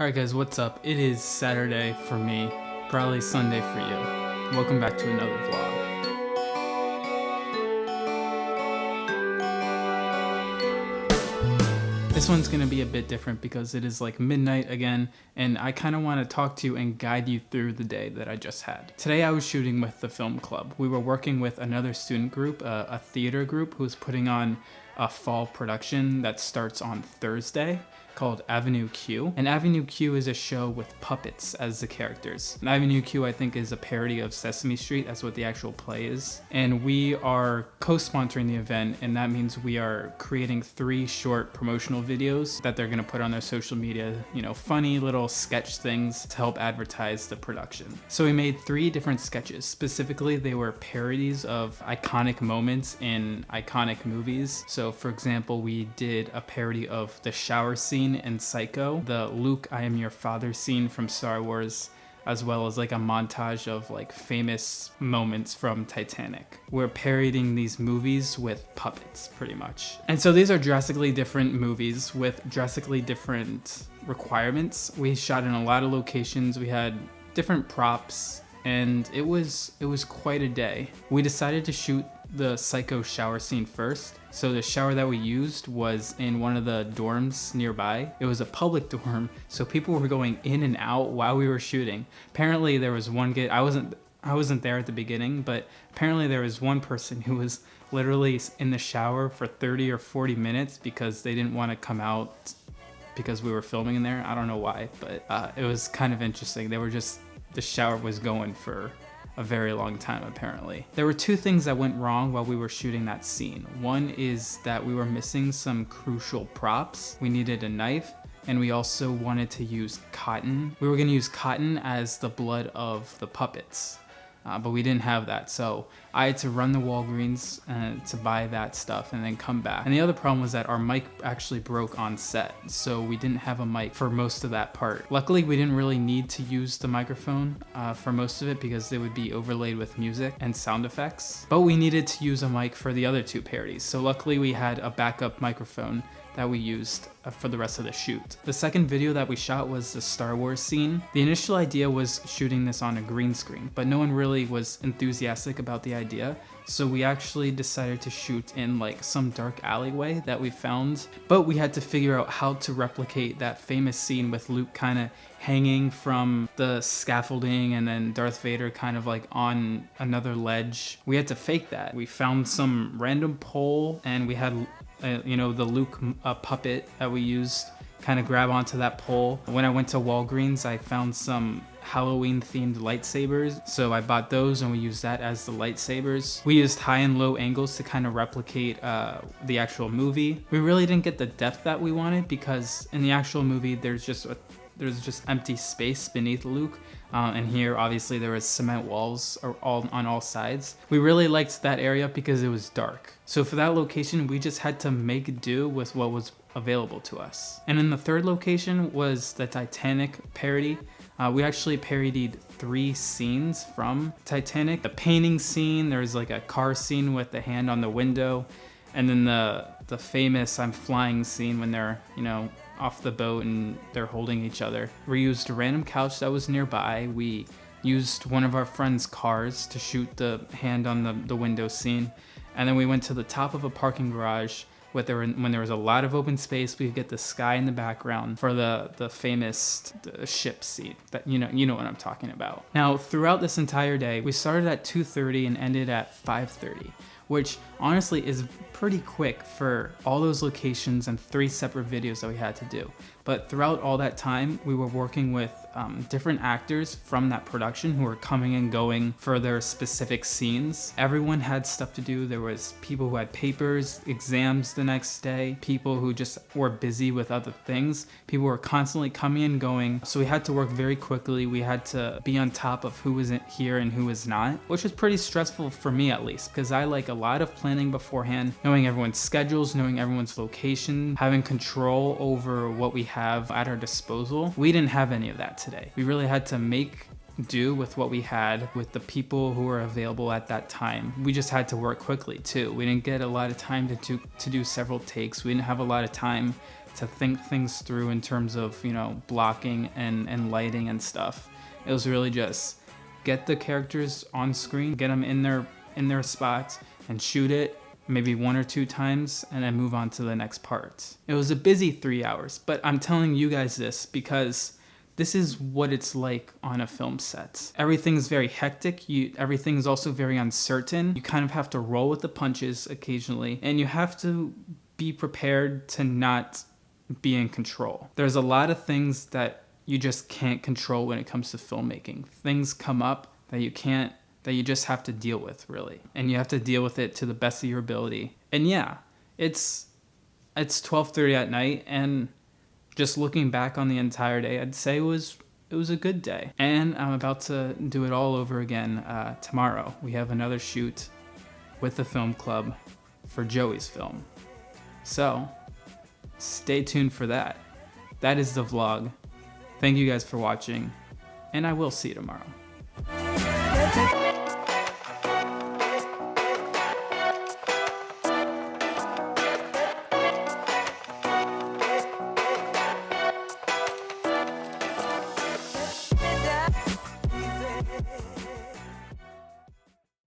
Alright guys, what's up? It is Saturday for me, probably Sunday for you. Welcome back to another vlog. This one's gonna be a bit different because it is like midnight again, and I kind of want to talk to you and guide you through the day that I just had. Today I was shooting with the film club. We were working with another student group, a theater group, who's putting on a fall production that starts on Thursday called Avenue Q. And Avenue Q is a show with puppets as the characters. And Avenue Q, I think, is a parody of Sesame Street. That's what the actual play is. And we are co-sponsoring the event, and that means we are creating 3 short promotional videos that they're gonna put on their social media, you know, funny little sketch things to help advertise the production. So we made 3 different sketches. Specifically, they were parodies of iconic moments in iconic movies. So for example, we did a parody of the shower scene in Psycho, the Luke, I am your father scene from Star Wars, as well as like a montage of like famous moments from Titanic. We're parodying these movies with puppets pretty much. And so these are drastically different movies with drastically different requirements. We shot in a lot of locations, we had different props, and it was quite a day. We decided to shoot the Psycho shower scene first. So the shower that we used was in one of the dorms nearby. It was a public dorm, so people were going in and out while we were shooting. Apparently there was one kid, I wasn't there at the beginning, but apparently there was one person who was literally in the shower for 30 or 40 minutes because they didn't want to come out because we were filming in there. I don't know why, but it was kind of interesting. The shower was going for a very long time apparently. There were 2 things that went wrong while we were shooting that scene. One is that we were missing some crucial props. We needed a knife, and we also wanted to use cotton. We were gonna use cotton as the blood of the puppets. But we didn't have that, so I had to run the Walgreens to buy that stuff and then come back. And the other problem was that our mic actually broke on set, so we didn't have a mic for most of that part. Luckily, we didn't really need to use the microphone for most of it because it would be overlaid with music and sound effects. But we needed to use a mic for the other 2 parodies, so luckily we had a backup microphone that we used for the rest of the shoot. The second video that we shot was the Star Wars scene. The initial idea was shooting this on a green screen, but no one really was enthusiastic about the idea. So we actually decided to shoot in like some dark alleyway that we found, but we had to figure out how to replicate that famous scene with Luke kind of hanging from the scaffolding and then Darth Vader kind of like on another ledge. We had to fake that. We found some random pole, and we had the Luke puppet that we used kind of grab onto that pole. When I went to Walgreens, I found some Halloween themed lightsabers, so I bought those and we used that as the lightsabers. We used high and low angles to kind of replicate the actual movie. We really didn't get the depth that we wanted because in the actual movie there's just empty space beneath Luke, and here obviously there was cement walls on all sides. We really liked that area because it was dark. So for that location, we just had to make do with what was available to us. And in the third location was the Titanic parody. We actually parodied 3 scenes from Titanic. The painting scene, there's like a car scene with the hand on the window, and then the famous I'm flying scene when they're, off the boat and they're holding each other. We used a random couch that was nearby. We used one of our friends' cars to shoot the hand on the window scene. And then we went to the top of a parking garage when there was a lot of open space. We could get the sky in the background for the famous ship scene. That you know what I'm talking about. Now, throughout this entire day, we started at 2:30 and ended at 5:30, which honestly is pretty quick for all those locations and 3 separate videos that we had to do. But throughout all that time, we were working with different actors from that production who were coming and going for their specific scenes. Everyone had stuff to do. There was people who had papers, exams the next day, people who just were busy with other things. People were constantly coming and going. So we had to work very quickly. We had to be on top of who was here and who was not, which was pretty stressful for me at least, because I like a lot of planning beforehand, knowing everyone's schedules, knowing everyone's location, having control over what we have at our disposal. We didn't have any of that today. We really had to make do with what we had with the people who were available at that time. We just had to work quickly too. We didn't get a lot of time to do several takes. We didn't have a lot of time to think things through in terms of, you know, blocking and lighting and stuff. It was really just get the characters on screen, get them in their spots, and shoot it maybe 1 or 2 times, and then move on to the next part. It was a busy 3 hours, but I'm telling you guys this because this is what it's like on a film set. Everything's very hectic. Everything's also very uncertain. You kind of have to roll with the punches occasionally, and you have to be prepared to not be in control. There's a lot of things that you just can't control when it comes to filmmaking. Things come up that you just have to deal with, really. And you have to deal with it to the best of your ability. And yeah, it's 12:30 at night, and just looking back on the entire day, I'd say it was a good day. And I'm about to do it all over again tomorrow. We have another shoot with the film club for Joey's film. So stay tuned for that. That is the vlog. Thank you guys for watching, and I will see you tomorrow.